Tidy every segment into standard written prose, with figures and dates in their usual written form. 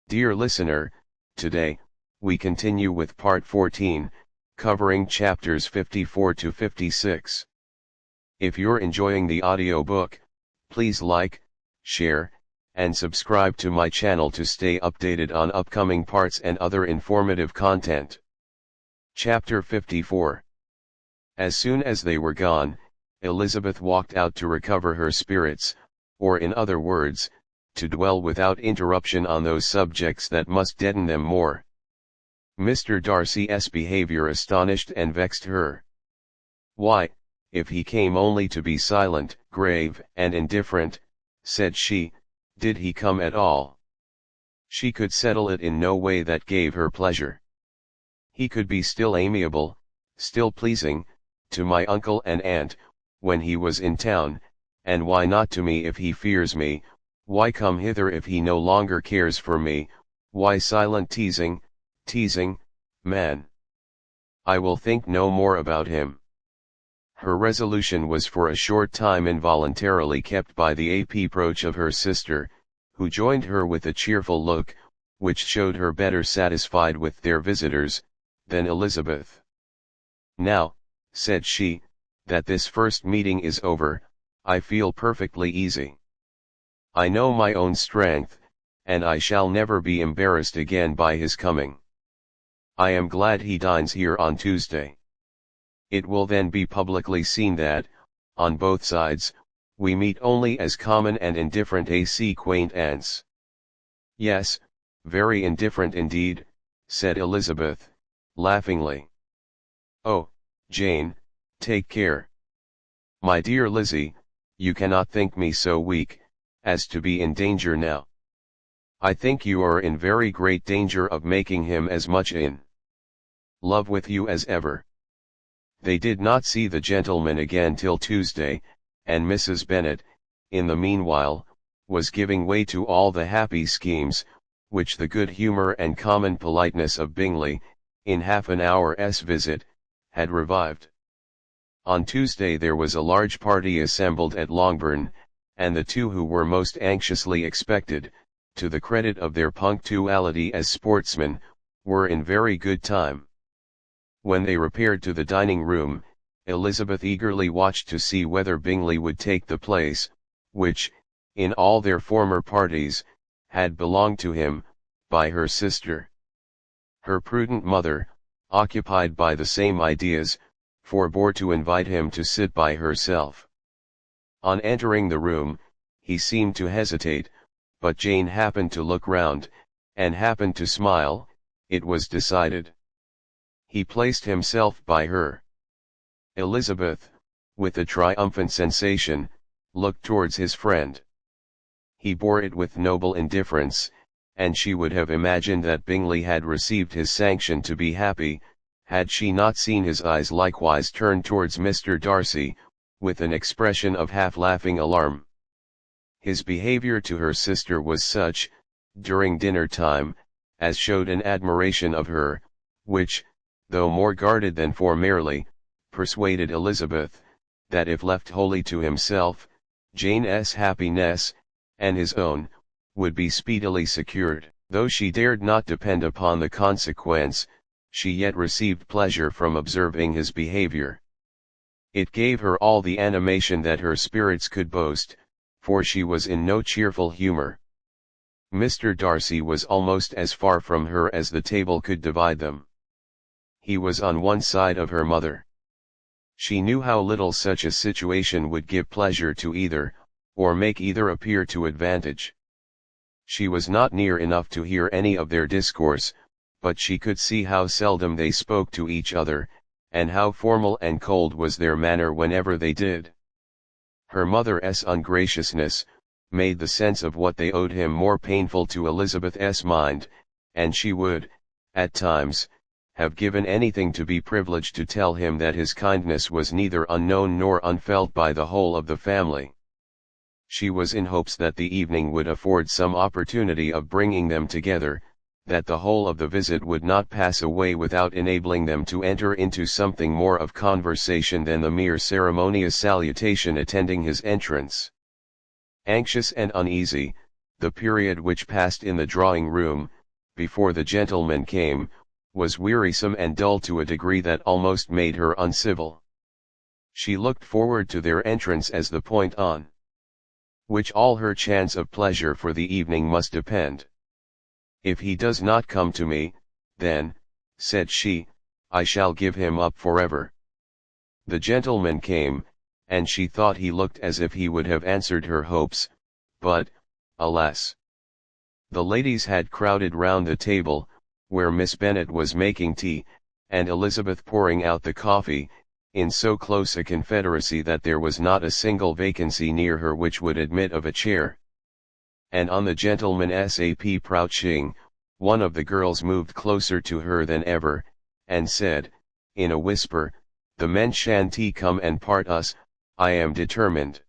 Dear listener, today, we continue with part 14, covering chapters 54 to 56. If you're enjoying the audiobook, please like, share, and subscribe to my channel to stay updated on upcoming parts and other informative content. Chapter 54. As soon as they were gone, Elizabeth walked out to recover her spirits, or in other words, to dwell without interruption on those subjects that must deaden them more. Mr. Darcy's behavior astonished and vexed her. Why, if he came only to be silent, grave, and indifferent, said she, did he come at all? She could settle it in no way that gave her pleasure. He could be still amiable, still pleasing, to my uncle and aunt, when he was in town, and why not to me if he fears me? Why come hither if he no longer cares for me? Why silent teasing, man? I will think no more about him. Her resolution was for a short time involuntarily kept by the approach of her sister, who joined her with a cheerful look, which showed her better satisfied with their visitors, than Elizabeth. Now, said she, that this first meeting is over, I feel perfectly easy. I know my own strength, and I shall never be embarrassed again by his coming. I am glad he dines here on Tuesday. It will then be publicly seen that, on both sides, we meet only as common and indifferent acquaintance. Yes, very indifferent indeed, said Elizabeth, laughingly. Oh, Jane, take care. My dear Lizzie, you cannot think me so weak, as to be in danger now. I think you are in very great danger of making him as much in love with you as ever. They did not see the gentleman again till Tuesday, and Mrs. Bennet, in the meanwhile, was giving way to all the happy schemes, which the good humour and common politeness of Bingley, in half an hour's visit, had revived. On Tuesday there was a large party assembled at Longbourn, and the two who were most anxiously expected, to the credit of their punctuality as sportsmen, were in very good time. When they repaired to the dining room, Elizabeth eagerly watched to see whether Bingley would take the place, which, in all their former parties, had belonged to him, by her sister. Her prudent mother, occupied by the same ideas, forbore to invite him to sit by herself. On entering the room, he seemed to hesitate, but Jane happened to look round, and happened to smile. It was decided. He placed himself by her. Elizabeth, with a triumphant sensation, looked towards his friend. He bore it with noble indifference, and she would have imagined that Bingley had received his sanction to be happy, had she not seen his eyes likewise turn towards Mr. Darcy, with an expression of half-laughing alarm. His behaviour to her sister was such, during dinner time, as showed an admiration of her, which, though more guarded than formerly, persuaded Elizabeth, that if left wholly to himself, Jane's happiness, and his own, would be speedily secured. Though she dared not depend upon the consequence, she yet received pleasure from observing his behavior. It gave her all the animation that her spirits could boast, for she was in no cheerful humor. Mr. Darcy was almost as far from her as the table could divide them. He was on one side of her mother. She knew how little such a situation would give pleasure to either, or make either appear to advantage. She was not near enough to hear any of their discourse, but she could see how seldom they spoke to each other, and how formal and cold was their manner whenever they did. Her mother's ungraciousness made the sense of what they owed him more painful to Elizabeth's mind, and she would, at times, have given anything to be privileged to tell him that his kindness was neither unknown nor unfelt by the whole of the family. She was in hopes that the evening would afford some opportunity of bringing them together, that the whole of the visit would not pass away without enabling them to enter into something more of conversation than the mere ceremonious salutation attending his entrance. Anxious and uneasy, the period which passed in the drawing-room, before the gentleman came, was wearisome and dull to a degree that almost made her uncivil. She looked forward to their entrance as the point on which all her chance of pleasure for the evening must depend. "If he does not come to me, then," said she, "I shall give him up forever." The gentleman came, and she thought he looked as if he would have answered her hopes, but, alas! The ladies had crowded round the table, where Miss Bennet was making tea, and Elizabeth pouring out the coffee, in so close a confederacy that there was not a single vacancy near her which would admit of a chair. And on the gentleman's approaching, one of the girls moved closer to her than ever, and said, in a whisper, "The men shan't come and part us, I am determined.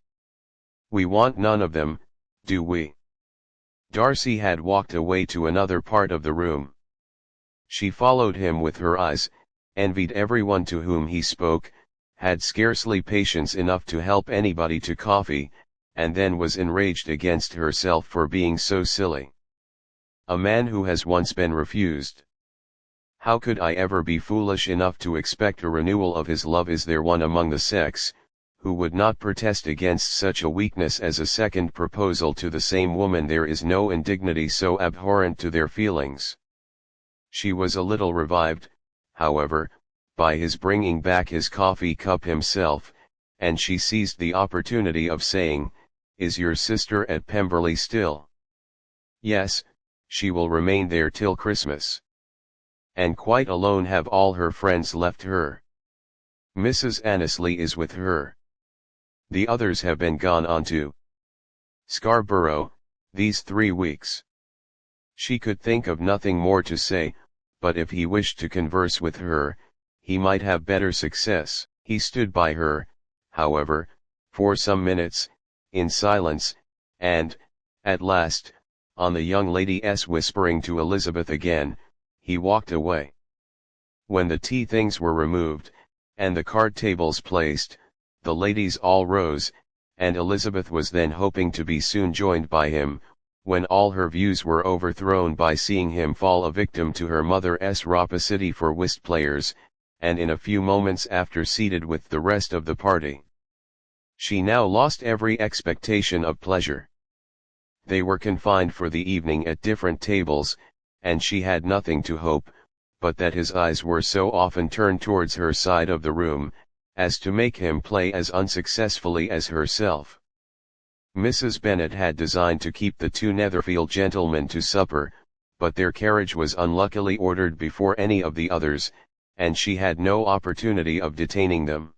We want none of them, do we?" Darcy had walked away to another part of the room. She followed him with her eyes, envied everyone to whom he spoke, had scarcely patience enough to help anybody to coffee, and then was enraged against herself for being so silly. A man who has once been refused. How could I ever be foolish enough to expect a renewal of his love? Is there one among the sex who would not protest against such a weakness as a second proposal to the same woman? There is no indignity so abhorrent to their feelings. She was a little revived, however, by his bringing back his coffee cup himself, and she seized the opportunity of saying, "Is your sister at Pemberley still?" "Yes, she will remain there till Christmas." "And quite alone? Have all her friends left her?" "Mrs. Annesley is with her. The others have been gone on to Scarborough, these 3 weeks." She could think of nothing more to say, but if he wished to converse with her, he might have better success. He stood by her, however, for some minutes, in silence, and, at last, on the young lady's whispering to Elizabeth again, he walked away. When the tea things were removed, and the card tables placed, the ladies all rose, and Elizabeth was then hoping to be soon joined by him, when all her views were overthrown by seeing him fall a victim to her mother's rapacity for whist players, and in a few moments after seated with the rest of the party. She now lost every expectation of pleasure. They were confined for the evening at different tables, and she had nothing to hope, but that his eyes were so often turned towards her side of the room, as to make him play as unsuccessfully as herself. Mrs. Bennet had designed to keep the 2 Netherfield gentlemen to supper, but their carriage was unluckily ordered before any of the others, and she had no opportunity of detaining them.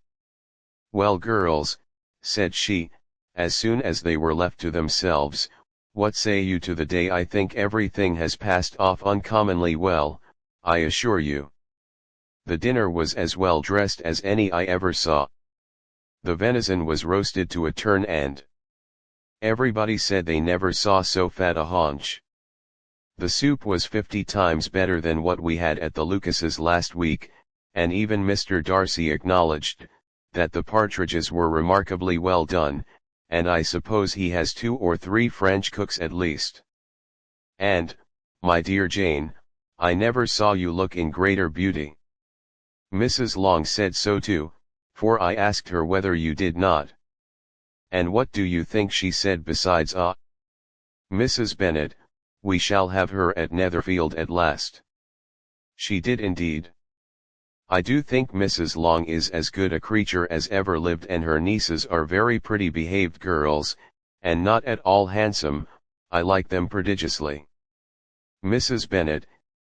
"Well, girls," said she, as soon as they were left to themselves, "what say you to the day? I think everything has passed off uncommonly well, I assure you. The dinner was as well dressed as any I ever saw. The venison was roasted to a turn, and everybody said they never saw so fat a haunch. The soup was 50 times better than what we had at the Lucases last week, and even Mr. Darcy acknowledged that the partridges were remarkably well done, and I suppose he has 2 or 3 French cooks at least. And, my dear Jane, I never saw you look in greater beauty. Mrs. Long said so too, for I asked her whether you did not. And what do you think she said besides? Mrs. Bennet, we shall have her at Netherfield at last." She did indeed. "I do think Mrs. Long is as good a creature as ever lived, and her nieces are very pretty behaved girls, and not at all handsome. I like them prodigiously." Mrs. Bennet,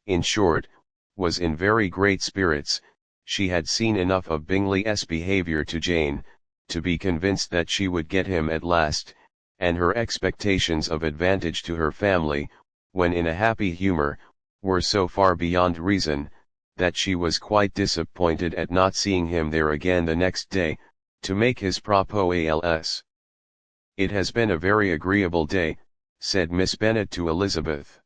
in short, was in very great spirits. She had seen enough of Bingley's behavior to Jane, to be convinced that she would get him at last, and her expectations of advantage to her family, when in a happy humor, were so far beyond reason, that she was quite disappointed at not seeing him there again the next day, to make his proposals. "It has been a very agreeable day," said Miss Bennet to Elizabeth.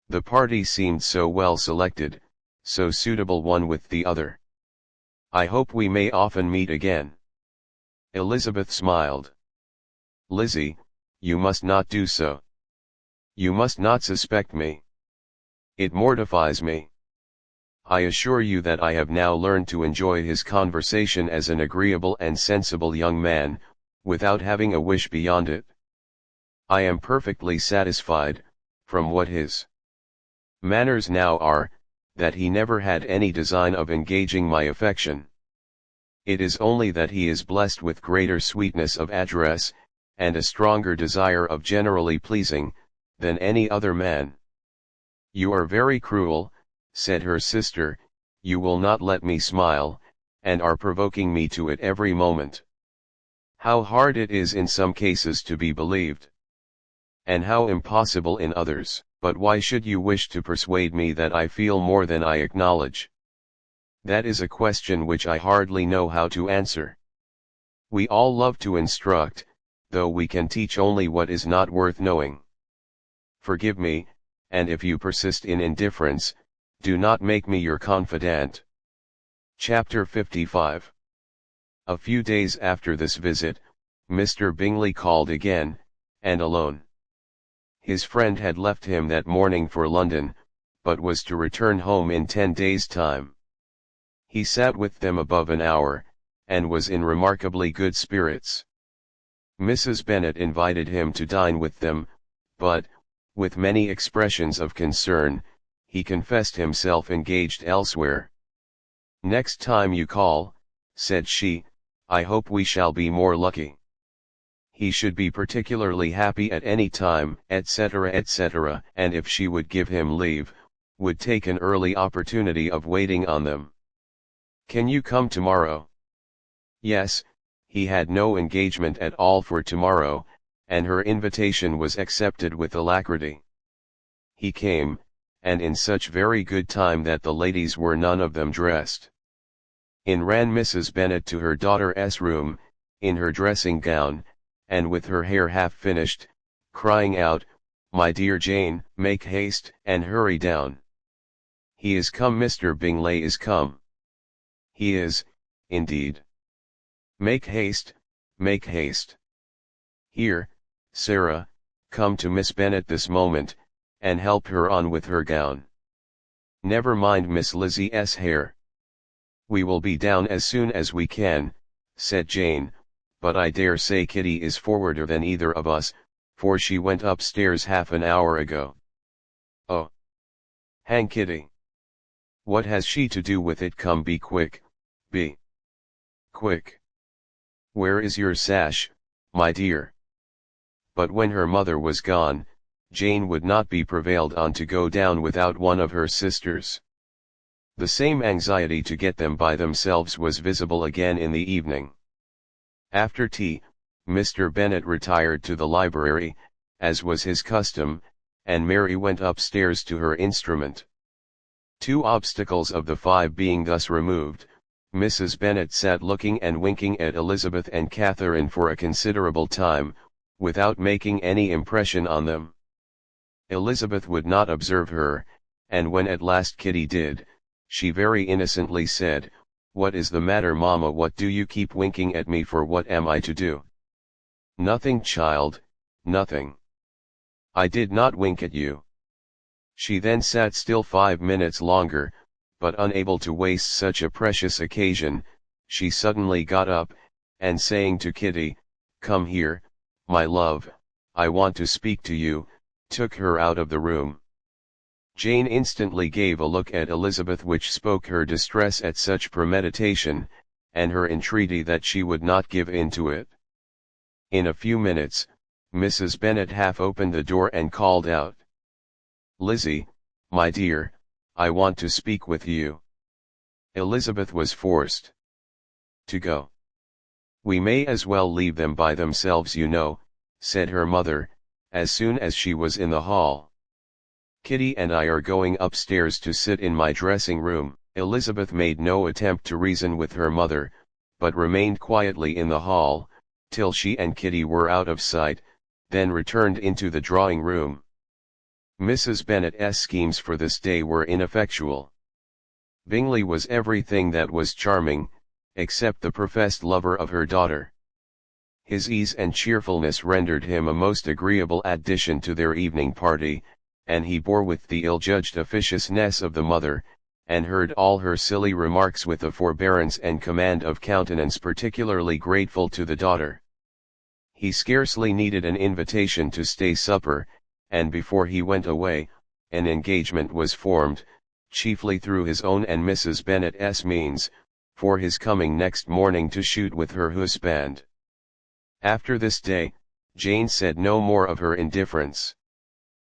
"The party seemed so well selected, so suitable one with the other. I hope we may often meet again." Elizabeth smiled. "Lizzie, you must not do so. You must not suspect me. It mortifies me. I assure you that I have now learned to enjoy his conversation as an agreeable and sensible young man, without having a wish beyond it. I am perfectly satisfied, from what his manners now are, that he never had any design of engaging my affection. It is only that he is blessed with greater sweetness of address, and a stronger desire of generally pleasing, than any other man. You are very cruel, said her sister, you will not let me smile, and are provoking me to it every moment. How hard it is in some cases to be believed, and how impossible in others. But why should you wish to persuade me that I feel more than I acknowledge? That is a question which I hardly know how to answer. We all love to instruct, though we can teach only what is not worth knowing. Forgive me, and if you persist in indifference, do not make me your confidant. Chapter 55. A few days after this visit, Mr. Bingley called again, and alone. His friend had left him that morning for London, but was to return home in 10 days' time. He sat with them above an hour, and was in remarkably good spirits. Mrs. Bennet invited him to dine with them, but, with many expressions of concern, he confessed himself engaged elsewhere. "Next time you call," said she, "I hope we shall be more lucky." He should be particularly happy at any time, etc., etc., and if she would give him leave, would take an early opportunity of waiting on them. "Can you come tomorrow?" Yes, he had no engagement at all for tomorrow, and her invitation was accepted with alacrity. He came, and in such very good time that the ladies were none of them dressed. In ran Mrs. Bennet to her daughter's room, in her dressing gown, and with her hair half finished, crying out, "My dear Jane, make haste, and hurry down. He is come, Mr. Bingley is come. He is, indeed. Make haste, make haste. Here, Sarah, come to Miss Bennet this moment, and help her on with her gown. Never mind Miss Lizzie's hair. We will be down as soon as we can," said Jane, "but I dare say Kitty is forwarder than either of us, for she went upstairs half an hour ago." "Oh! Hang Kitty! What has she to do with it? Come, be quick, be quick. Where is your sash, my dear?" But when her mother was gone, Jane would not be prevailed on to go down without one of her sisters. The same anxiety to get them by themselves was visible again in the evening. After tea, Mr. Bennet retired to the library, as was his custom, and Mary went upstairs to her instrument. 2 obstacles of the 5 being thus removed, Mrs. Bennet sat looking and winking at Elizabeth and Catherine for a considerable time, without making any impression on them. Elizabeth would not observe her, and when at last Kitty did, she very innocently said, "What is the matter, mamma? What do you keep winking at me for? What am I to do?" "Nothing, child, nothing. I did not wink at you." She then sat still 5 minutes longer, but unable to waste such a precious occasion, she suddenly got up, and saying to Kitty, "Come here, my love, I want to speak to you," took her out of the room. Jane instantly gave a look at Elizabeth which spoke her distress at such premeditation, and her entreaty that she would not give in to it. In a few minutes, Mrs. Bennet half opened the door and called out, "Lizzie, my dear, I want to speak with you." Elizabeth was forced to go. "We may as well leave them by themselves, you know," said her mother, as soon as she was in the hall. "Kitty and I are going upstairs to sit in my dressing room." Elizabeth made no attempt to reason with her mother, but remained quietly in the hall, till she and Kitty were out of sight, then returned into the drawing room. Mrs. Bennet's schemes for this day were ineffectual. Bingley was everything that was charming, except the professed lover of her daughter. His ease and cheerfulness rendered him a most agreeable addition to their evening party, and he bore with the ill-judged officiousness of the mother, and heard all her silly remarks with a forbearance and command of countenance particularly grateful to the daughter. He scarcely needed an invitation to stay supper, and before he went away, an engagement was formed, chiefly through his own and Mrs. Bennet's means, for his coming next morning to shoot with her husband. After this day, Jane said no more of her indifference.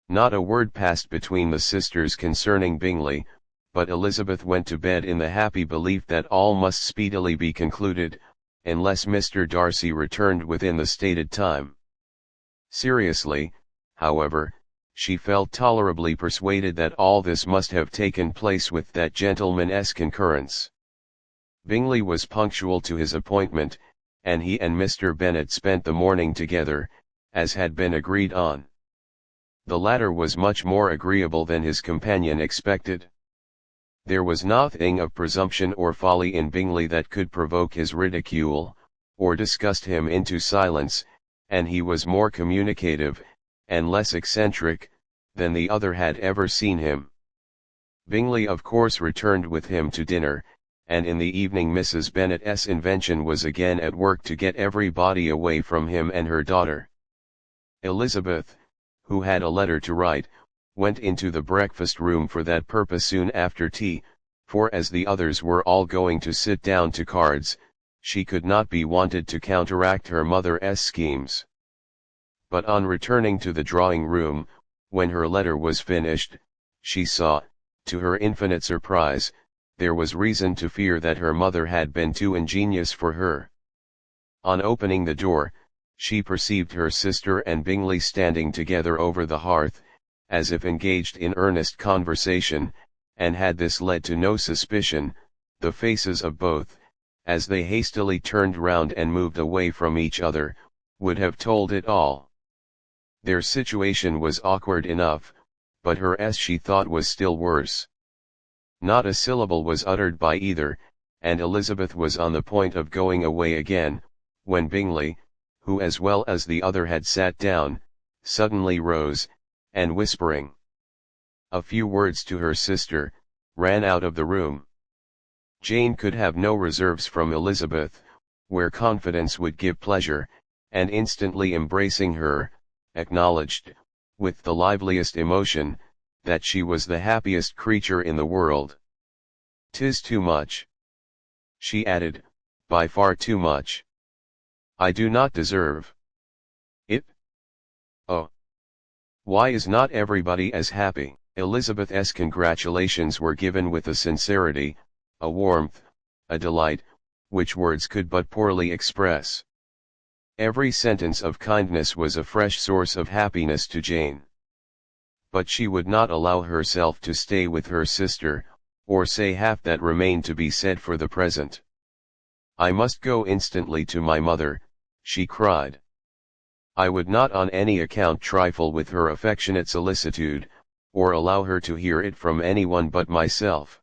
Not a word passed between the sisters concerning Bingley, but Elizabeth went to bed in the happy belief that all must speedily be concluded, unless Mr. Darcy returned within the stated time. Seriously, however, she felt tolerably persuaded that all this must have taken place with that gentleman's concurrence. Bingley was punctual to his appointment, and he and Mr. Bennet spent the morning together, as had been agreed on. The latter was much more agreeable than his companion expected. There was nothing of presumption or folly in Bingley that could provoke his ridicule, or disgust him into silence, and he was more communicative, and less eccentric, than the other had ever seen him. Bingley of course returned with him to dinner, and in the evening Mrs. Bennet's invention was again at work to get everybody away from him and her daughter. Elizabeth, who had a letter to write, went into the breakfast room for that purpose soon after tea, for as the others were all going to sit down to cards, she could not be wanted to counteract her mother's schemes. But on returning to the drawing room, when her letter was finished, she saw, to her infinite surprise, there was reason to fear that her mother had been too ingenious for her. On opening the door, she perceived her sister and Bingley standing together over the hearth, as if engaged in earnest conversation, and had this led to no suspicion, the faces of both, as they hastily turned round and moved away from each other, would have told it all. Their situation was awkward enough, but hers she thought was still worse. Not a syllable was uttered by either, and Elizabeth was on the point of going away again, when Bingley, who as well as the other had sat down, suddenly rose, and whispering a few words to her sister, ran out of the room. Jane could have no reserves from Elizabeth, where confidence would give pleasure, and instantly embracing her, acknowledged, with the liveliest emotion, that she was the happiest creature in the world. "'Tis too much," she added, "by far too much. I do not deserve it. Oh! Why is not everybody as happy?" Elizabeth's congratulations were given with a sincerity, a warmth, a delight, which words could but poorly express. Every sentence of kindness was a fresh source of happiness to Jane. But she would not allow herself to stay with her sister, or say half that remained to be said for the present. "I must go instantly to my mother," she cried. "I would not on any account trifle with her affectionate solicitude, or allow her to hear it from anyone but myself.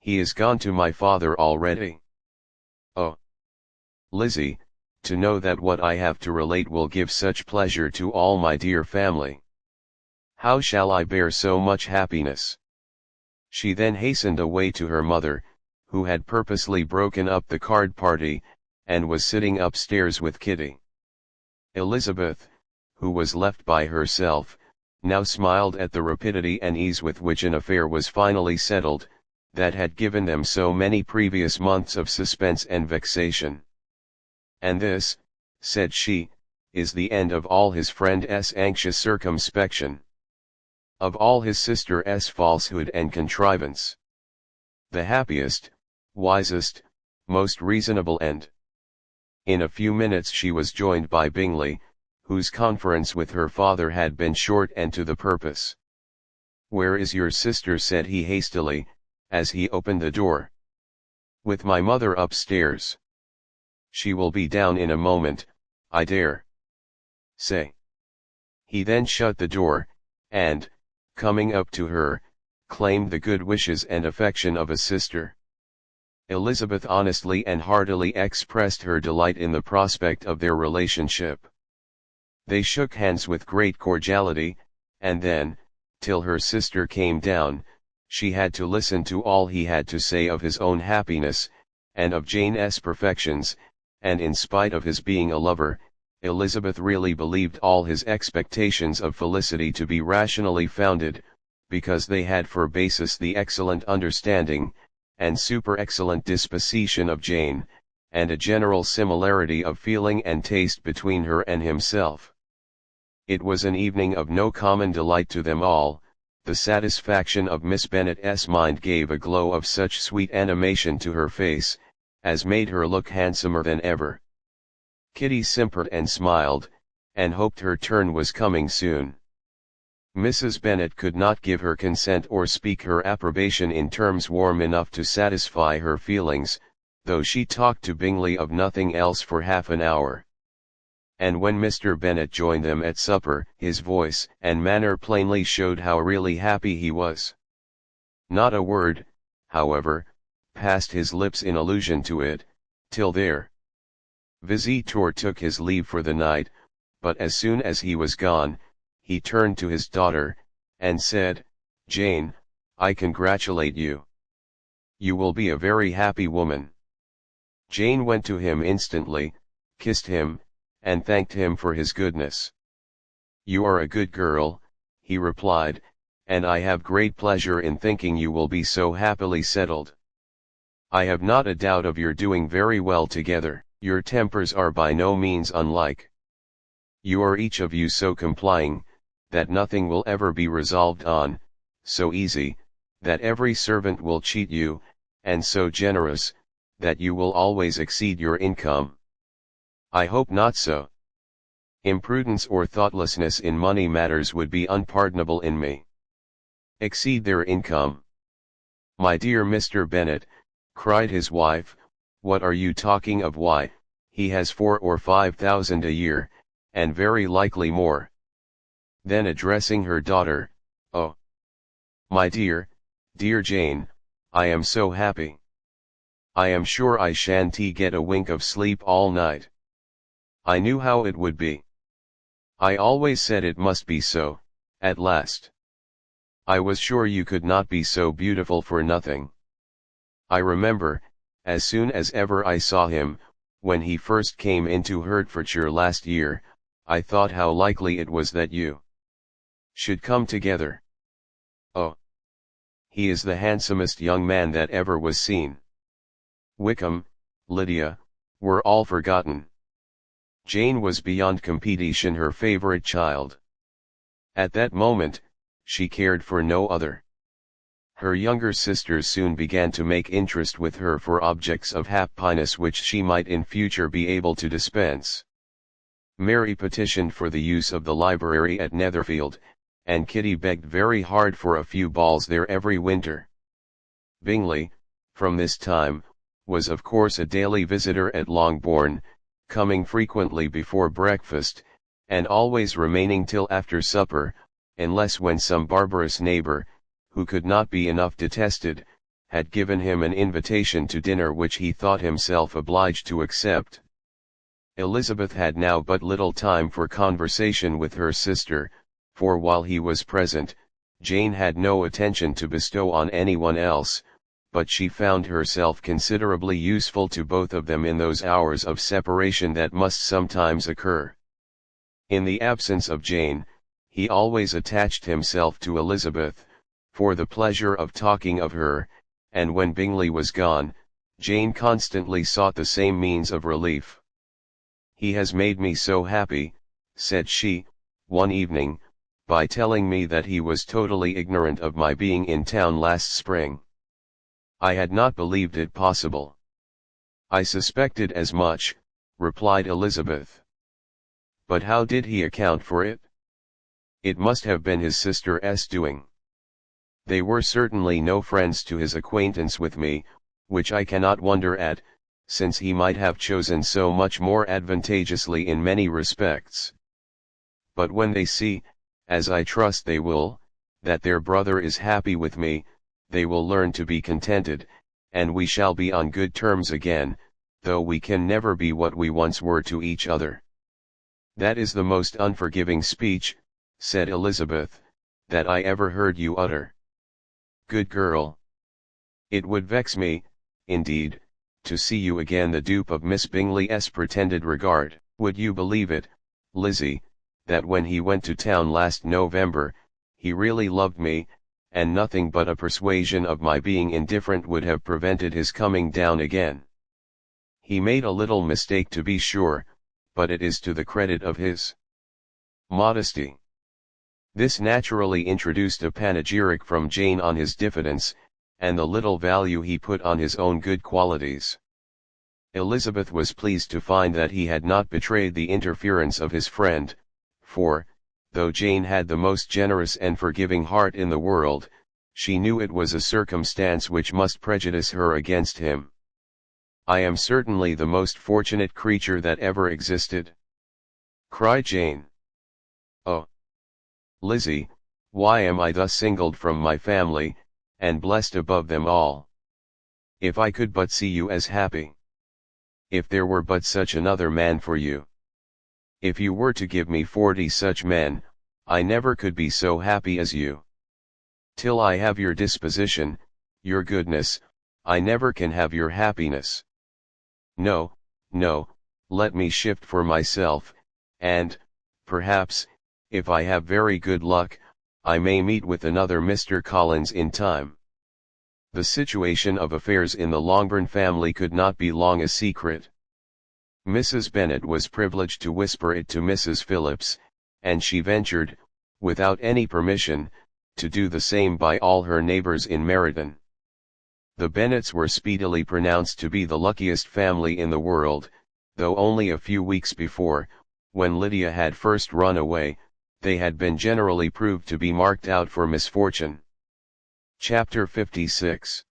He is gone to my father already. Oh, Lizzie, to know that what I have to relate will give such pleasure to all my dear family. How shall I bear so much happiness?" She then hastened away to her mother, who had purposely broken up the card party, and was sitting upstairs with Kitty. Elizabeth, who was left by herself, now smiled at the rapidity and ease with which an affair was finally settled, that had given them so many previous months of suspense and vexation. "And this," said she, "is the end of all his friend's anxious circumspection. Of all his sister's falsehood and contrivance. The happiest, wisest, most reasonable end." In a few minutes she was joined by Bingley, whose conference with her father had been short and to the purpose. "Where is your sister?" said he hastily, as he opened the door. "With my mother upstairs. She will be down in a moment, I dare say." He then shut the door, and, coming up to her, claimed the good wishes and affection of a sister. Elizabeth honestly and heartily expressed her delight in the prospect of their relationship. They shook hands with great cordiality, and then, till her sister came down. She had to listen to all he had to say of his own happiness, and of Jane's perfections, and in spite of his being a lover, Elizabeth really believed all his expectations of felicity to be rationally founded, because they had for basis the excellent understanding, and super-excellent disposition of Jane, and a general similarity of feeling and taste between her and himself. It was an evening of no common delight to them all. The satisfaction of Miss Bennet's mind gave a glow of such sweet animation to her face, as made her look handsomer than ever. Kitty simpered and smiled, and hoped her turn was coming soon. Mrs. Bennet could not give her consent or speak her approbation in terms warm enough to satisfy her feelings, though she talked to Bingley of nothing else for half an hour. And when Mr. Bennet joined them at supper, his voice and manner plainly showed how really happy he was. Not a word, however, passed his lips in allusion to it, till their visitor took his leave for the night, but as soon as he was gone, he turned to his daughter, and said, "Jane, I congratulate you. You will be a very happy woman." Jane went to him instantly, kissed him, and thanked him for his goodness. "You are a good girl," he replied, "and I have great pleasure in thinking you will be so happily settled. I have not a doubt of your doing very well together. Your tempers are by no means unlike. You are each of you so complying, that nothing will ever be resolved on, so easy, that every servant will cheat you, and so generous, that you will always exceed your income. I hope not so. Imprudence or thoughtlessness in money matters would be unpardonable in me. Exceed their income. My dear Mr. Bennet," cried his wife, "what are you talking of? Why, he has 4,000 or 5,000 a year, and very likely more." Then addressing her daughter, "Oh, my dear, dear Jane, I am so happy. I am sure I shan't get a wink of sleep all night. I knew how it would be. I always said it must be so, at last. I was sure you could not be so beautiful for nothing. I remember, as soon as ever I saw him, when he first came into Hertfordshire last year, I thought how likely it was that you should come together. Oh, he is the handsomest young man that ever was seen. Wickham, Lydia, were all forgotten. Jane was beyond competition her favourite child. At that moment, she cared for no other. Her younger sisters soon began to make interest with her for objects of happiness which she might in future be able to dispense. Mary petitioned for the use of the library at Netherfield, and Kitty begged very hard for a few balls there every winter. Bingley, from this time, was of course a daily visitor at Longbourn, coming frequently before breakfast, and always remaining till after supper, unless when some barbarous neighbour, who could not be enough detested, had given him an invitation to dinner which he thought himself obliged to accept. Elizabeth had now but little time for conversation with her sister, for while he was present, Jane had no attention to bestow on anyone else, but she found herself considerably useful to both of them in those hours of separation that must sometimes occur. In the absence of Jane, he always attached himself to Elizabeth, for the pleasure of talking of her, and when Bingley was gone, Jane constantly sought the same means of relief. "He has made me so happy," said she, one evening, "by telling me that he was totally ignorant of my being in town last spring. I had not believed it possible." "I suspected as much," replied Elizabeth. "But how did he account for it?" "It must have been his sister's doing. They were certainly no friends to his acquaintance with me, which I cannot wonder at, since he might have chosen so much more advantageously in many respects. But when they see, as I trust they will, that their brother is happy with me, they will learn to be contented, and we shall be on good terms again, though we can never be what we once were to each other." "That is the most unforgiving speech," said Elizabeth, that I ever heard you utter. Good girl. It would vex me, indeed, to see you again the dupe of Miss Bingley's pretended regard. Would you believe it, Lizzie, that when he went to town last November, he really loved me, and nothing but a persuasion of my being indifferent would have prevented his coming down again. He made a little mistake to be sure, but it is to the credit of his modesty. This naturally introduced a panegyric from Jane on his diffidence, and the little value he put on his own good qualities. Elizabeth was pleased to find that he had not betrayed the interference of his friend, for, though Jane had the most generous and forgiving heart in the world, she knew it was a circumstance which must prejudice her against him. "I am certainly the most fortunate creature that ever existed," cried Jane. "Oh, Lizzie, why am I thus singled from my family, and blessed above them all? If I could but see you as happy! If there were but such another man for you! If you were to give me 40 such men, I never could be so happy as you. Till I have your disposition, your goodness, I never can have your happiness. No, no, let me shift for myself, and, perhaps, if I have very good luck, I may meet with another Mr. Collins in time." The situation of affairs in the Longbourn family could not be long a secret. Mrs. Bennet was privileged to whisper it to Mrs. Phillips, and she ventured, without any permission, to do the same by all her neighbours in Meryton. The Bennets were speedily pronounced to be the luckiest family in the world, though only a few weeks before, when Lydia had first run away, they had been generally proved to be marked out for misfortune. Chapter 56.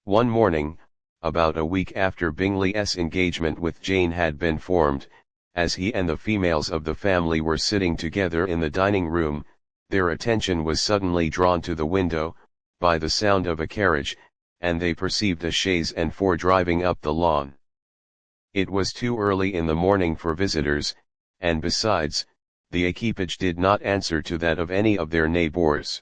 One morning, about a week after Bingley's engagement with Jane had been formed, as he and the females of the family were sitting together in the dining room, their attention was suddenly drawn to the window, by the sound of a carriage, and they perceived a chaise and four driving up the lawn. It was too early in the morning for visitors, and besides, the equipage did not answer to that of any of their neighbours.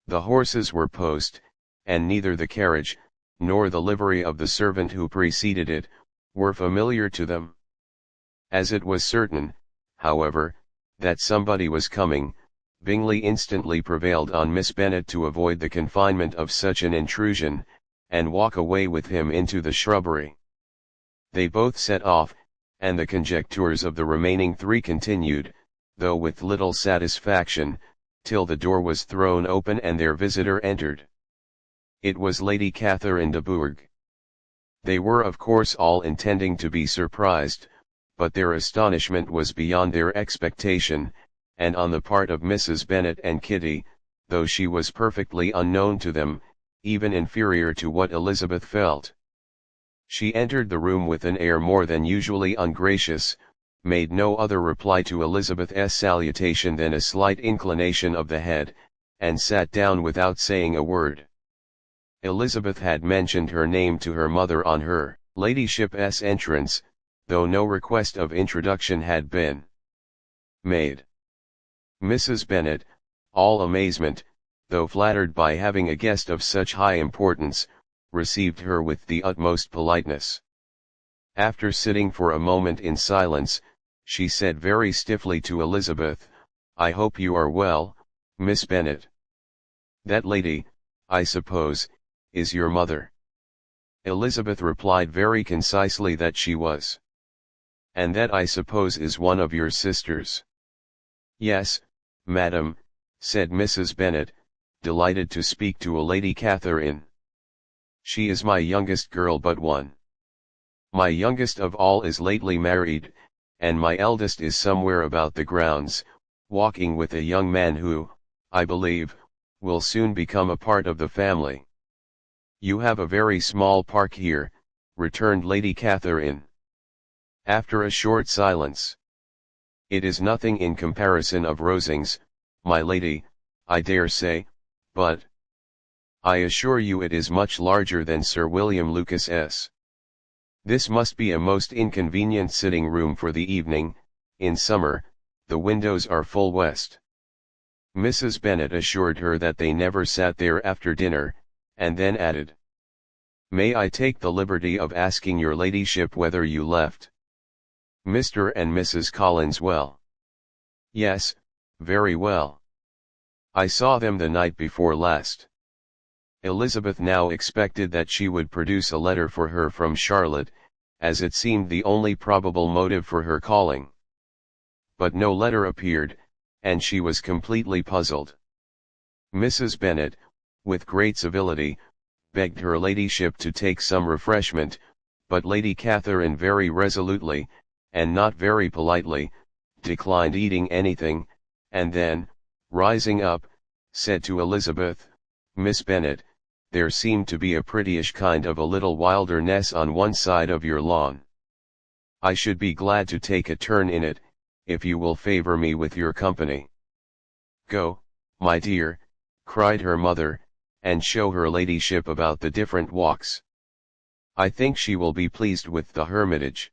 The horses were post, and neither the carriage, nor the livery of the servant who preceded it, were familiar to them. As it was certain, however, that somebody was coming, Bingley instantly prevailed on Miss Bennet to avoid the confinement of such an intrusion, and walk away with him into the shrubbery. They both set off, and the conjectures of the remaining three continued, though with little satisfaction, till the door was thrown open and their visitor entered. It was Lady Catherine de Bourgh. They were of course all intending to be surprised, but their astonishment was beyond their expectation, and on the part of Mrs. Bennet and Kitty, though she was perfectly unknown to them, even inferior to what Elizabeth felt. She entered the room with an air more than usually ungracious, made no other reply to Elizabeth's salutation than a slight inclination of the head, and sat down without saying a word. Elizabeth had mentioned her name to her mother on her ladyship's entrance, though no request of introduction had been made. Mrs. Bennet, all amazement, though flattered by having a guest of such high importance, received her with the utmost politeness. After sitting for a moment in silence, she said very stiffly to Elizabeth, "I hope you are well, Miss Bennet. That lady, I suppose, is your mother?" Elizabeth replied very concisely that she was. "And that I suppose is one of your sisters?" "Yes, madam," said Mrs. Bennet, delighted to speak to a Lady Catherine. "She is my youngest girl but one. My youngest of all is lately married, and my eldest is somewhere about the grounds, walking with a young man who, I believe, will soon become a part of the family." "You have a very small park here," returned Lady Catherine. After a short silence. "It is nothing in comparison of Rosings, my lady, I dare say, but I assure you it is much larger than Sir William Lucas's. This must be a most inconvenient sitting room for the evening. In summer, the windows are full west." Mrs. Bennet assured her that they never sat there after dinner, and then added, "May I take the liberty of asking your ladyship whether you left Mr. and Mrs. Collins well?" "Yes, very well. I saw them the night before last." Elizabeth now expected that she would produce a letter for her from Charlotte, as it seemed the only probable motive for her calling. But no letter appeared, and she was completely puzzled. Mrs. Bennet, with great civility, begged her ladyship to take some refreshment, but Lady Catherine very resolutely, and not very politely, declined eating anything, and then, rising up, said to Elizabeth, "Miss Bennet, there seemed to be a prettyish kind of a little wilderness on one side of your lawn. I should be glad to take a turn in it, if you will favor me with your company." "Go, my dear," cried her mother, "and show her ladyship about the different walks. I think she will be pleased with the hermitage."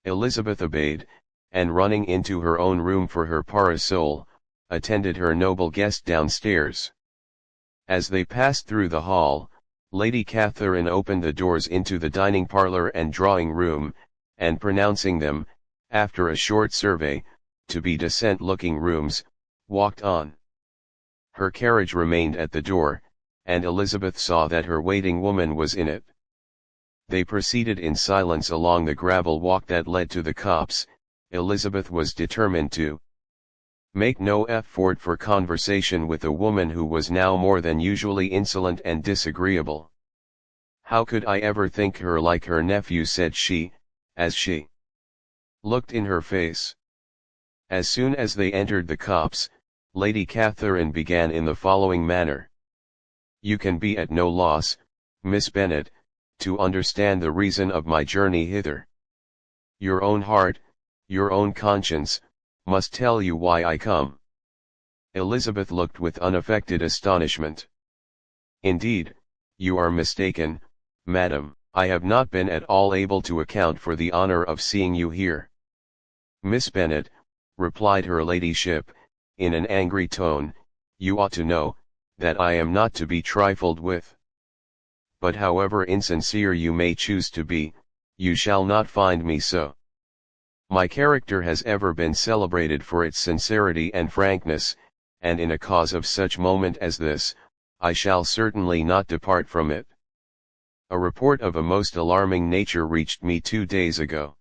Elizabeth obeyed, and running into her own room for her parasol, attended her noble guest downstairs. As they passed through the hall, Lady Catherine opened the doors into the dining parlour and drawing room, and pronouncing them, after a short survey, to be decent-looking rooms, walked on. Her carriage remained at the door, and Elizabeth saw that her waiting woman was in it. They proceeded in silence along the gravel walk that led to the copse. Elizabeth was determined to make no effort for conversation with a woman who was now more than usually insolent and disagreeable. "How could I ever think her like her nephew?" said she, as she looked in her face. As soon as they entered the copse, Lady Catherine began in the following manner. "You can be at no loss, Miss Bennet, to understand the reason of my journey hither. Your own heart, your own conscience, must tell you why I come." Elizabeth looked with unaffected astonishment. "Indeed, you are mistaken, madam. I have not been at all able to account for the honor of seeing you here." "Miss Bennet," replied her ladyship, in an angry tone, "you ought to know, that I am not to be trifled with. But however insincere you may choose to be, you shall not find me so. My character has ever been celebrated for its sincerity and frankness, and in a cause of such moment as this, I shall certainly not depart from it. A report of a most alarming nature reached me 2 days ago.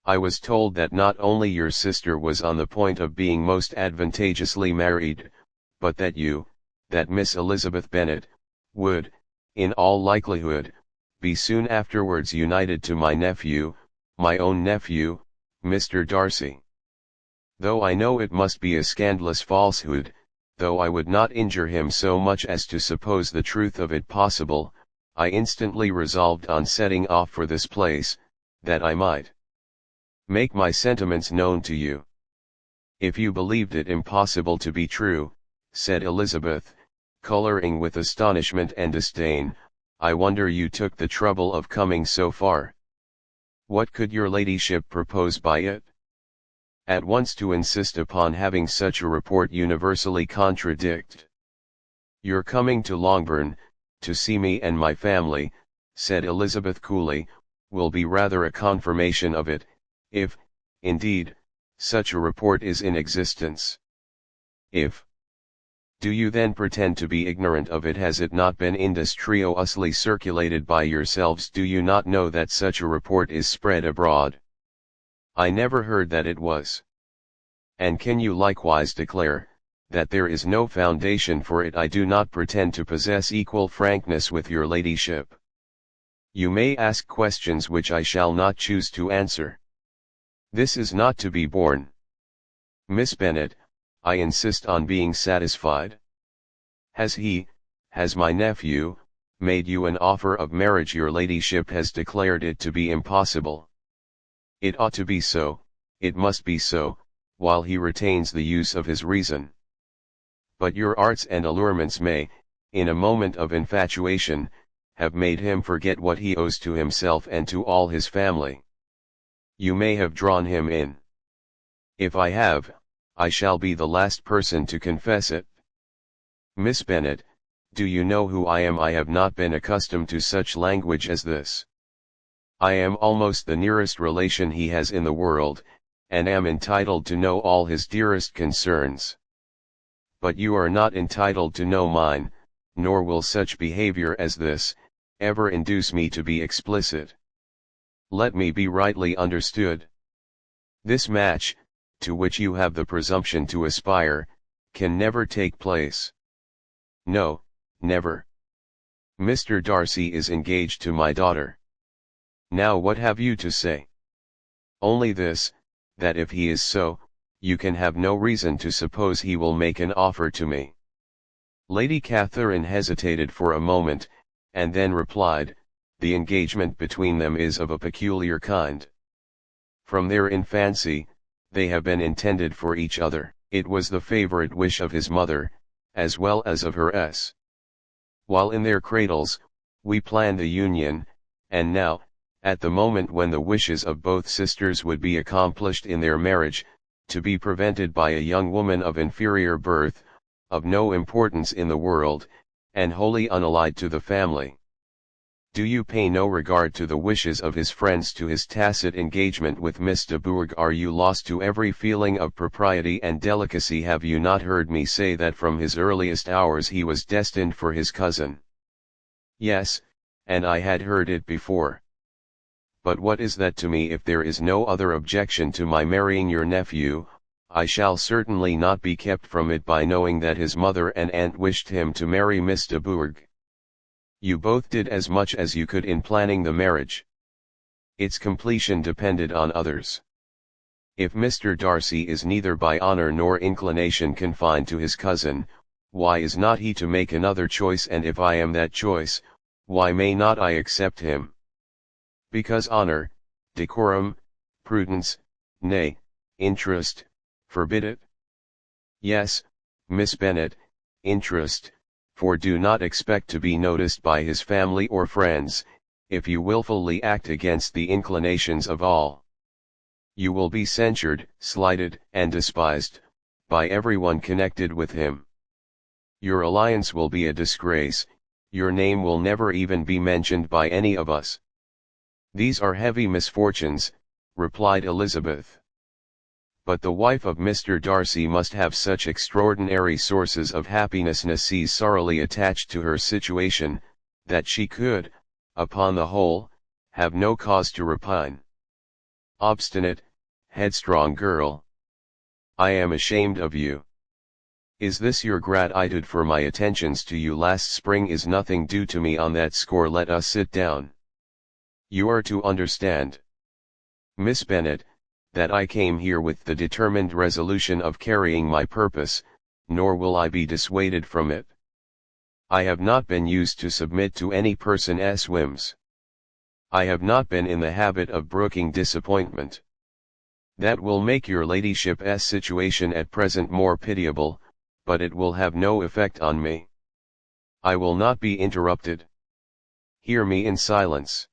I was told that not only your sister was on the point of being most advantageously married, but that you, that Miss Elizabeth Bennet, would, in all likelihood, be soon afterwards united to my nephew, my own nephew, Mr. Darcy. Though I know it must be a scandalous falsehood, though I would not injure him so much as to suppose the truth of it possible, I instantly resolved on setting off for this place, that I might make my sentiments known to you." "If you believed it impossible to be true," said Elizabeth, colouring with astonishment and disdain, "I wonder you took the trouble of coming so far. What could your ladyship propose by it?" "At once to insist upon having such a report universally contradicted." "Your coming to Longbourn, to see me and my family," said Elizabeth coolly, "will be rather a confirmation of it, if, indeed, such a report is in existence." "If. Do you then pretend to be ignorant of it? Has it not been industriously circulated by yourselves? Do you not know that such a report is spread abroad?" "I never heard that it was." "And can you likewise declare, that there is no foundation for it?" "I do not pretend to possess equal frankness with your ladyship. You may ask questions which I shall not choose to answer. This is not to be borne. Miss Bennet, I insist on being satisfied. Has my nephew, made you an offer of marriage? Your ladyship has declared it to be impossible." "It ought to be so, it must be so, while he retains the use of his reason. But your arts and allurements may, in a moment of infatuation, have made him forget what he owes to himself and to all his family. You may have drawn him in. If I have, I shall be the last person to confess it. Miss Bennet, do you know who I am? I have not been accustomed to such language as this. I am almost the nearest relation he has in the world, and am entitled to know all his dearest concerns. But you are not entitled to know mine, nor will such behavior as this, ever induce me to be explicit. Let me be rightly understood. This match, to which you have the presumption to aspire, can never take place. No, never. Mr. Darcy is engaged to my daughter. Now what have you to say? Only this, that if he is so, you can have no reason to suppose he will make an offer to me. Lady Catherine hesitated for a moment, and then replied, the engagement between them is of a peculiar kind. From their infancy, they have been intended for each other. It was the favorite wish of his mother, as well as of hers. While in their cradles, we planned the union, and now, at the moment when the wishes of both sisters would be accomplished in their marriage, to be prevented by a young woman of inferior birth, of no importance in the world, and wholly unallied to the family. Do you pay no regard to the wishes of his friends, to his tacit engagement with Miss de Bourgh? Are you lost to every feeling of propriety and delicacy? Have you not heard me say that from his earliest hours he was destined for his cousin? Yes, and I had heard it before. But what is that to me? If there is no other objection to my marrying your nephew, I shall certainly not be kept from it by knowing that his mother and aunt wished him to marry Miss de Bourgh. You both did as much as you could in planning the marriage. Its completion depended on others. If Mr. Darcy is neither by honor nor inclination confined to his cousin, why is not he to make another choice? And if I am that choice, why may not I accept him? Because honor, decorum, prudence, nay, interest, forbid it? Yes, Miss Bennet, interest, for do not expect to be noticed by his family or friends, if you wilfully act against the inclinations of all. You will be censured, slighted, and despised, by everyone connected with him. Your alliance will be a disgrace, your name will never even be mentioned by any of us. These are heavy misfortunes, replied Elizabeth. But the wife of Mr. Darcy must have such extraordinary sources of happiness, sorrowfully attached to her situation, that she could, upon the whole, have no cause to repine. Obstinate, headstrong girl! I am ashamed of you. Is this your gratitude for my attentions to you last spring? Is nothing due to me on that score? Let us sit down. You are to understand, Miss Bennet, that I came here with the determined resolution of carrying my purpose, nor will I be dissuaded from it. I have not been used to submit to any person's whims. I have not been in the habit of brooking disappointment. That will make your ladyship's situation at present more pitiable, but it will have no effect on me. I will not be interrupted. Hear me in silence.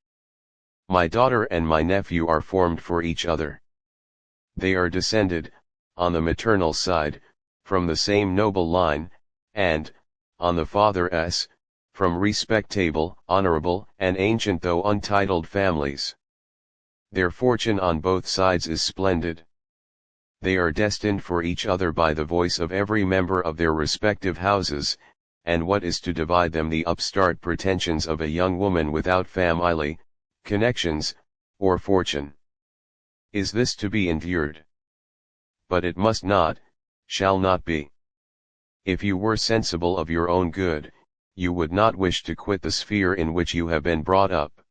My daughter and my nephew are formed for each other. They are descended, on the maternal side, from the same noble line, and, on the father's, from respectable, honorable, and ancient though untitled families. Their fortune on both sides is splendid. They are destined for each other by the voice of every member of their respective houses, and what is to divide them? The upstart pretensions of a young woman without family, connections, or fortune. Is this to be endured? But it must not, shall not be. If you were sensible of your own good, you would not wish to quit the sphere in which you have been brought up.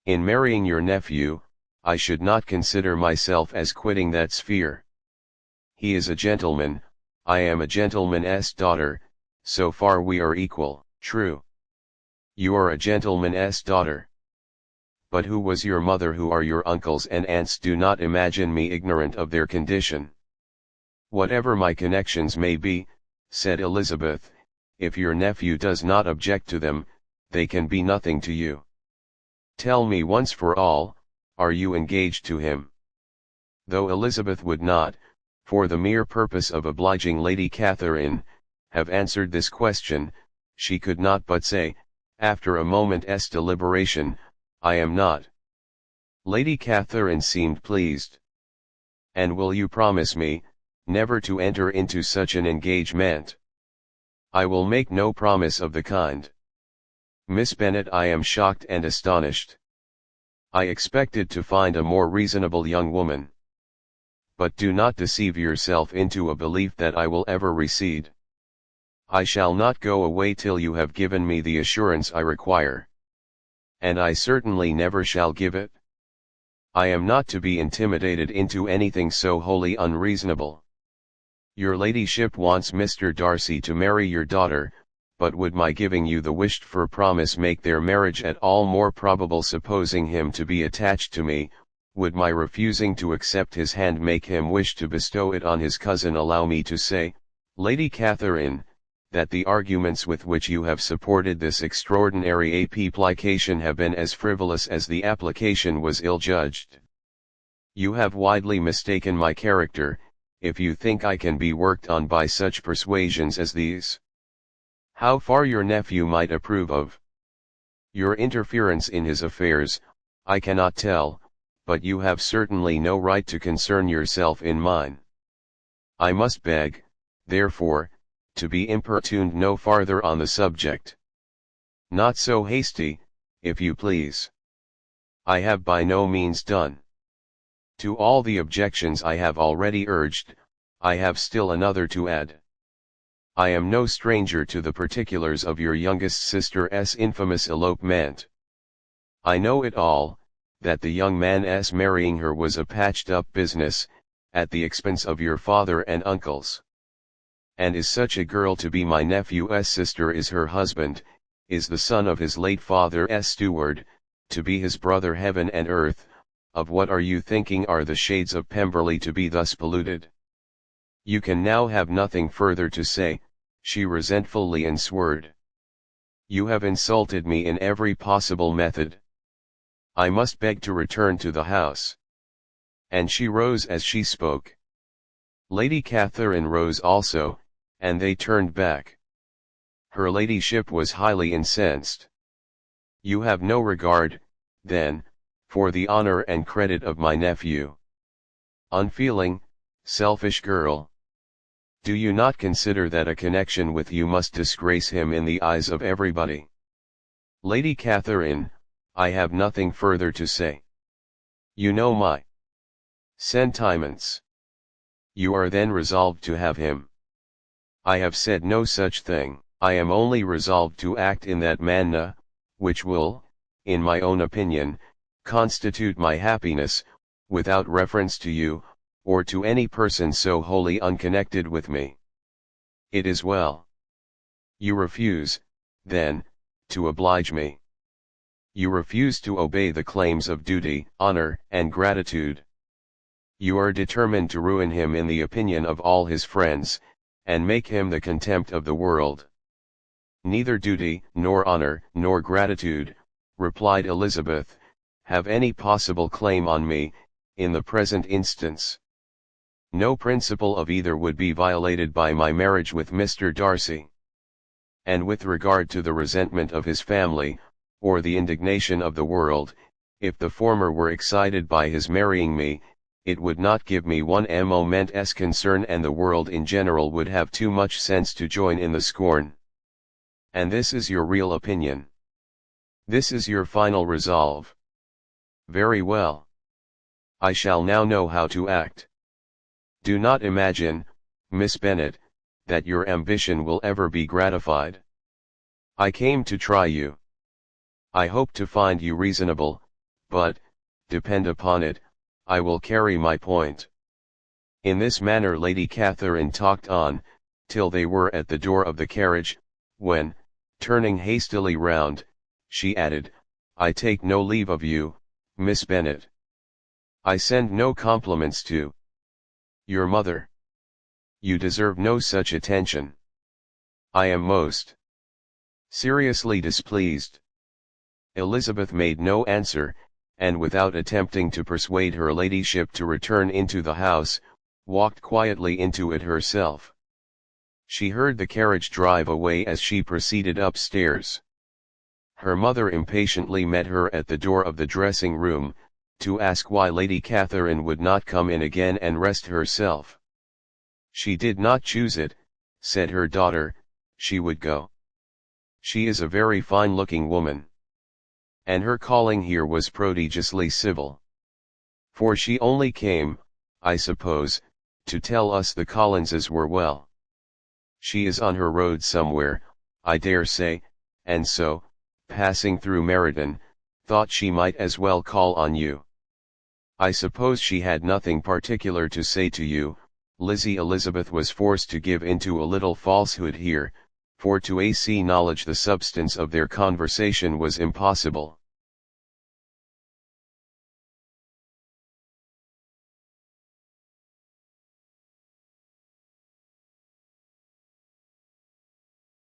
In marrying your nephew, I should not consider myself as quitting that sphere. He is a gentleman, I am a gentleman's daughter, so far we are equal. True. You are a gentleman's daughter. But who was your mother? Who are your uncles and aunts? Do not imagine me ignorant of their condition. Whatever my connections may be, said Elizabeth, if your nephew does not object to them, they can be nothing to you. Tell me once for all, are you engaged to him? Though Elizabeth would not, for the mere purpose of obliging Lady Catherine, have answered this question, she could not but say, after a moment's deliberation, I am not. Lady Catherine seemed pleased. And will you promise me, never to enter into such an engagement? I will make no promise of the kind. Miss Bennet, I am shocked and astonished. I expected to find a more reasonable young woman. But do not deceive yourself into a belief that I will ever recede. I shall not go away till you have given me the assurance I require. And I certainly never shall give it. I am not to be intimidated into anything so wholly unreasonable. Your ladyship wants Mr. Darcy to marry your daughter, but would my giving you the wished-for promise make their marriage at all more probable, supposing him to be attached to me? Would my refusing to accept his hand make him wish to bestow it on his cousin? Allow me to say, Lady Catherine, that the arguments with which you have supported this extraordinary application have been as frivolous as the application was ill-judged. You have widely mistaken my character, if you think I can be worked on by such persuasions as these. How far your nephew might approve of your interference in his affairs, I cannot tell, but you have certainly no right to concern yourself in mine. I must beg, therefore, to be importuned no farther on the subject. Not so hasty, if you please. I have by no means done. To all the objections I have already urged, I have still another to add. I am no stranger to the particulars of your youngest sister's infamous elopement. I know it all, that the young man's marrying her was a patched-up business, at the expense of your father and uncles. And is such a girl to be my nephew's sister? Is her husband, is the son of his late father's steward, to be his brother? Heaven and earth, of what are you thinking? Are the shades of Pemberley to be thus polluted? You can now have nothing further to say, she resentfully answered. You have insulted me in every possible method. I must beg to return to the house. And she rose as she spoke. Lady Catherine rose also, and they turned back. Her ladyship was highly incensed. You have no regard, then, for the honor and credit of my nephew. Unfeeling, selfish girl. Do you not consider that a connection with you must disgrace him in the eyes of everybody? Lady Catherine, I have nothing further to say. You know my sentiments. You are then resolved to have him? I have said no such thing. I am only resolved to act in that manner, which will, in my own opinion, constitute my happiness, without reference to you, or to any person so wholly unconnected with me. It is well. You refuse, then, to oblige me. You refuse to obey the claims of duty, honor, and gratitude. You are determined to ruin him in the opinion of all his friends, and make him the contempt of the world. Neither duty, nor honor, nor gratitude, replied Elizabeth, have any possible claim on me, in the present instance. No principle of either would be violated by my marriage with Mr. Darcy. And with regard to the resentment of his family, or the indignation of the world, if the former were excited by his marrying me, it would not give me one moment's concern, and the world in general would have too much sense to join in the scorn. And this is your real opinion? This is your final resolve? Very well. I shall now know how to act. Do not imagine, Miss Bennet, that your ambition will ever be gratified. I came to try you. I hope to find you reasonable, but, depend upon it, I will carry my point. In this manner Lady Catherine talked on, till they were at the door of the carriage, when, turning hastily round, she added, I take no leave of you, Miss Bennet. I send no compliments to your mother. You deserve no such attention. I am most seriously displeased. Elizabeth made no answer, and without attempting to persuade her ladyship to return into the house, walked quietly into it herself. She heard the carriage drive away as she proceeded upstairs. Her mother impatiently met her at the door of the dressing room, to ask why Lady Catherine would not come in again and rest herself. She did not choose it, said her daughter, she would go. She is a very fine-looking woman. And her calling here was prodigiously civil. For she only came, I suppose, to tell us the Collinses were well. She is on her road somewhere, I dare say, and so, passing through Meriden, thought she might as well call on you. I suppose she had nothing particular to say to you. Lizzie Elizabeth was forced to give into a little falsehood here, for to knowledge the substance of their conversation was impossible.